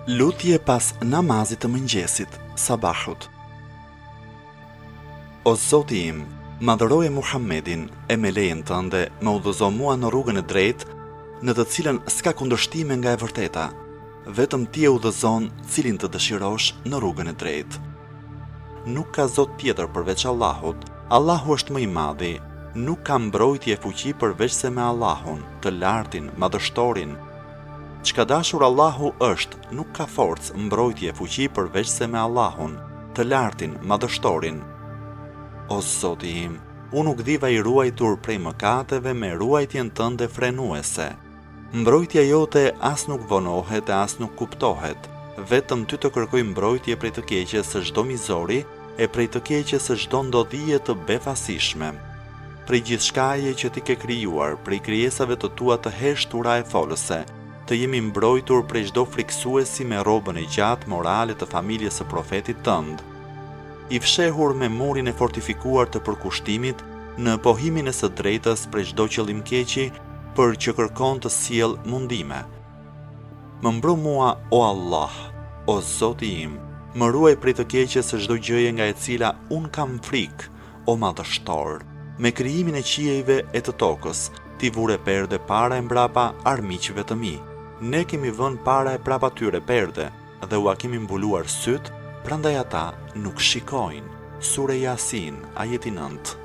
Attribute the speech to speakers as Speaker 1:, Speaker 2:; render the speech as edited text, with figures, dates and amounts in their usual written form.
Speaker 1: Lutje pas namazit të mëngjesit, sabahut. O Zoti im, madhëroje Muhammedin e me lejen tënde me udhëzo mua në rrugën e drejtë, në të cilën s'ka kundërshtime nga e vërteta. Vetëm ti e udhëzon cilin të dëshirosh në rrugën e drejtë. Nuk ka Zot tjetër përveç Allahut. Allahu është më i madhi. Nuk ka mbrojtje e fuqi përveç se me Allahun, të lartin, madhështorin. Çka dashur Allahu është, nuk ka forcë, mbrojtje e fuqi përveç se me Allahun, të lartin, madhështorin. O Zoti im, unë nuk diva i ruajtur prej mëkateve me ruajtjen tënde frenuese. Mbrojtja jote as nuk vonohet e as nuk kuptohet, vetëm ty të kërkoj mbrojtje prej të keqes së çdo mizori e prej të keqes së çdo ndodhie të befasishme. Prej gjithçkaje që ti ke krijuar, prej krijesave të tua të heshtura e folëse, të jemi mbrojtur prej çdo friksuesi me rrobën e gjatë morale të familjes së profetit tënd. I fshehur me murin e fortifikuar të përkushtimit në pohimin e së drejtës prej çdo qëllim keqi, për që kërkon të sjell mundime. Më mbro mua, o Allah, o Zoti im, më ruaj prej të keqes së çdo gjëje nga e cila un kam frikë, o madhështor. Me krijimin e qiejve e të tokës, ti vure perde para e mbrapa armiqve të mi. Ne kemi vënë para e prapa tyre perde dhe ua kemi mbuluar syt, prandaj ata nuk shikojnë. Sure Yasin, ajeti 9.